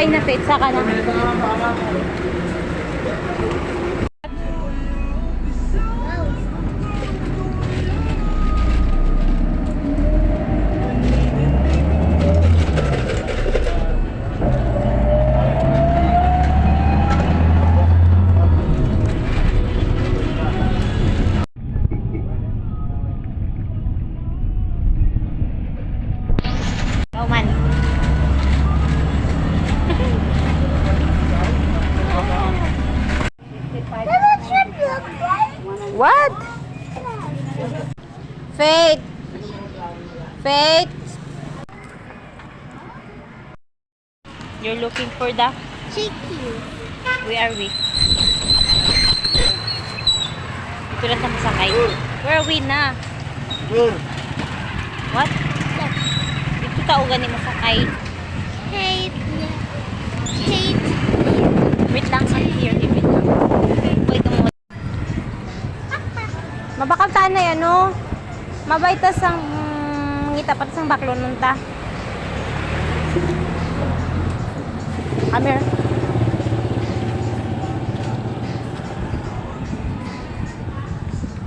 dry na fit, saka na. Oh man. What? Faith. Faith. You're looking for the Chicken. Where are we? Dito na sa masakay. Where are we na? What? Dito tao gani masakay. Hate. Hate. Wait lang sa here. Wait lang. Wait mo. Mabakal ta na yan, no? Mabaitas ang ngitapat sang baklon nun ta. Amir.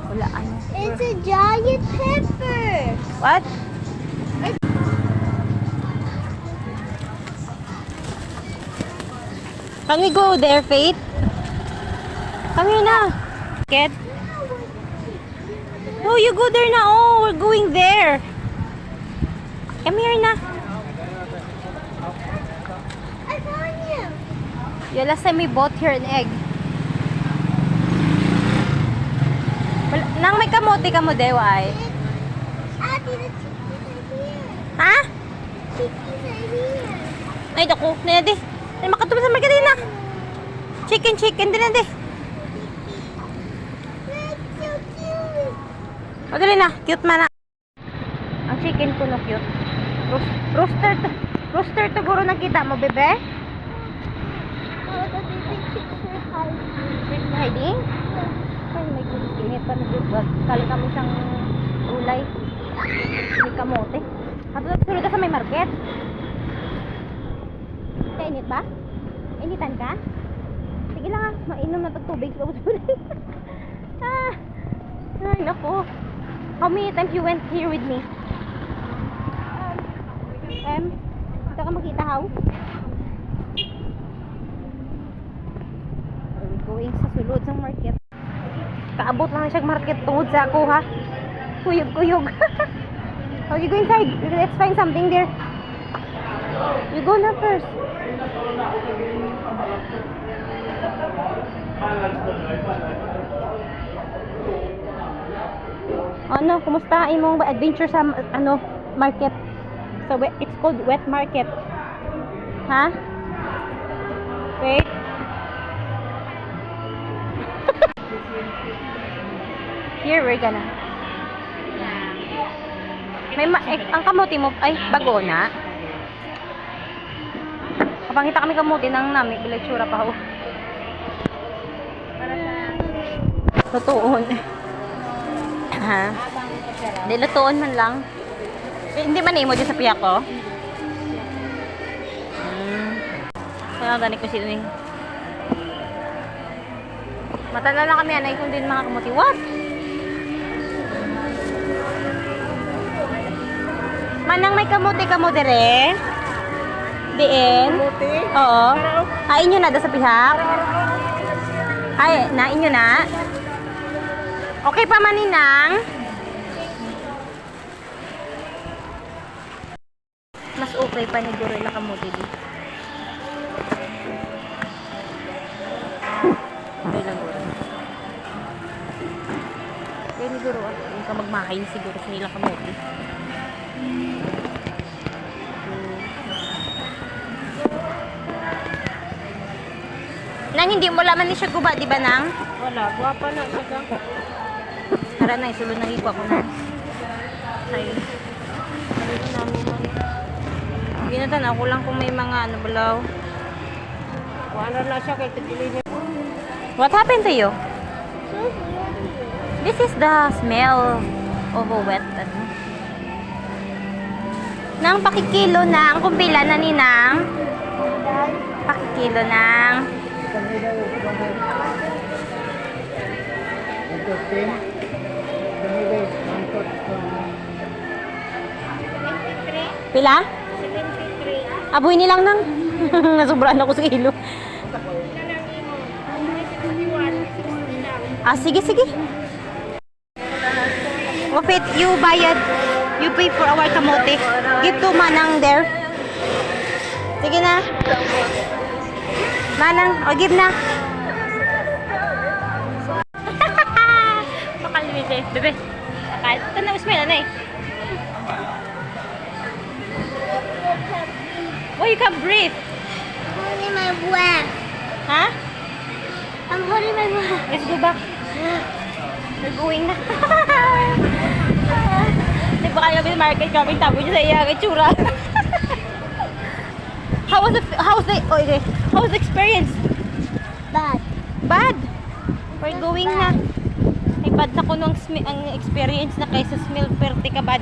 Wala ano. It's a giant pepper. What? Can we go there, Faith? Come here na. Kid? Oh, you go there na. Oh, we're going there. Come here na. I found you. Yeah, last time we bought here an egg. Nang may kamote ka mo, Dewa ay. Abby, the chickens are here. Ha? Chickens are here. Ay, dako. Nena, di. Ay, makatubos sa market na. Chicken, din na, di. That's so cute. O, dali na. Cute man na. Ang chicken ko no cute. Rooster to guro nakita mo, bebe? Oh, the baby chicks are hiding. Where's hiding? Ay, may kulit pa na dito. Kala kami siyang ulay. May kamote. Matulad sulod ka sa may market. Kainit ba? Initan ka? Sige lang ah. Mainom na tubig. Ay, naku. How many times you went here with me? Dito ka makita how? We're going sa sulod sa market. Kaabot lang na siyang market tungod sa ako ha. Kuyog. Oh, you go inside. Let's find something there. You go na first. Ano, kumusta imong adventure sa market? So it's called wet market. Ha? Wait. Here we're gonna. Ang kamote mo ay bago na. Kapangita kami kamote nang nami bilay tsura pa ho. Lutuon. Ha? Hindi, lutuon man lang. Hindi man imo dyan sa piyak ko. Kaya gani ko sino yung matala lang kami anay kung din mga kamuti. What? Manang may kamuti ka mo dire? Diin? Kamuti? Oo. Hain nyo na da sa pihak? Ay, nain nyo na? Okay pa maninang? Mas okay pa ni Guro na kamuti di. Okay lang Guro. Kaya ni Guro, yung ka magmakain siguro sa nilang kamuti. Nang hindi mo laman ni siya guba, di ba nang? Wala, guwapa na siya ka. Tara na, isulod na iko ako na. Ay. Ano namin man. Ginatan ako lang kung may mga ano balaw. Wala na siya kay tagili niya. What happened to you? This is the smell of a wet ano. Nang pakikilo na ang kumpila na ni Nang. kilo ng pila? 73. Aboy nilang nang. Nasubraan ako sa kilo. Ah, sige, sige. Wapit, you bayad. You pay for our kamote. Give to Manang there. Sige na. Manang, o give na. Makalimit eh. Bebe. Kahit ito na, usmila na eh. Oh, you can breathe. Holding my breath. Ha? I'm holding my breath. Let's go back. We're going na. Di ba kayo sa market kami tabo niyo sa iyang itsura? How was the experience? Bad. Bad. We're going na. Ay bad na ko nung ang experience na kaysa smell perte ka bad.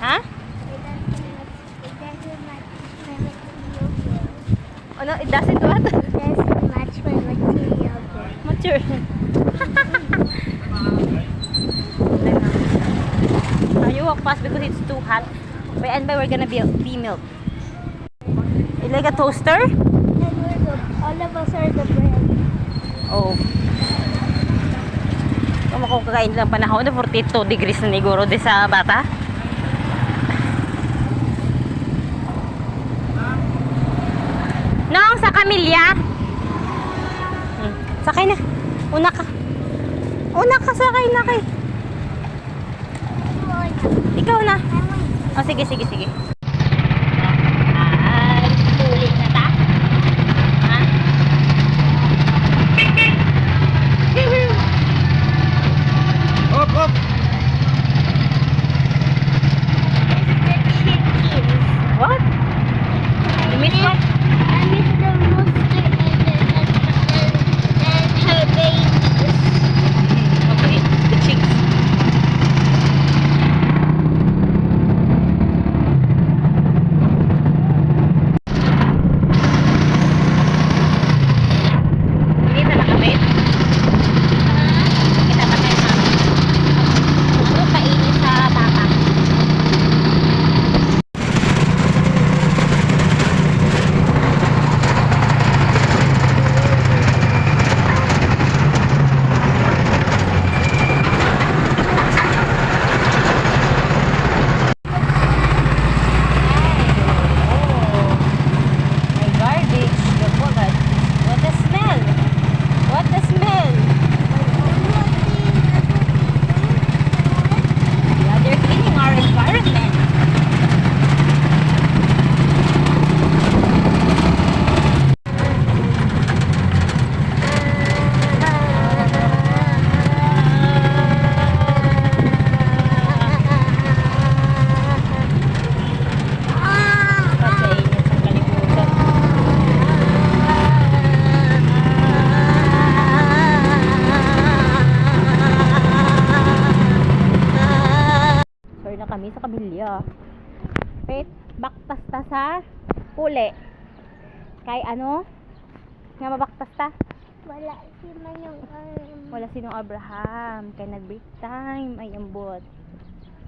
Ha? Ano? It doesn't what? Doesn't match my material. Mature. You walk fast because it's too hot. By and by, we're gonna be milk. You like a toaster? All of us are the bread. Oh. Kung akong kakain lang panahon, 42 degrees na siguro di sa bata. Nong, sa Camilla. Sakay na. Una ka. Una ka, sakay na kay. Ikaw na. Oh, sige, sige, sige. Ay, tulik na ta. Ha? Op, op. What? You miss what? I miss the rooster and her babies. Okay, the chicks. Hindi na nakabit. Kita pa tayo na. Puro kainin sa bata. My garbage. Look at what the smell. What the smell. Yeah, they're cleaning our environment. Pagkainit sa kalibutan. Sorry na kami sa Camilla. Wait, baktas ta sa puli. Kay ano? Nga mabaktas ta? Wala si Manong Wala sinong Abraham. Kay nag-break time. Ay, ambot.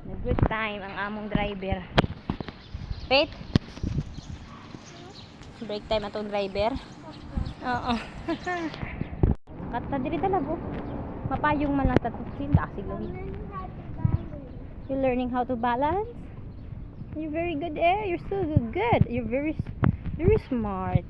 Nag-break time ang among driver. Wait. Break time atong driver. Oo. Kata diri talago. Mapayong man lang tatusin. Dasig lang. You're learning how to balance? You're very good eh. You're so good. You're very smart.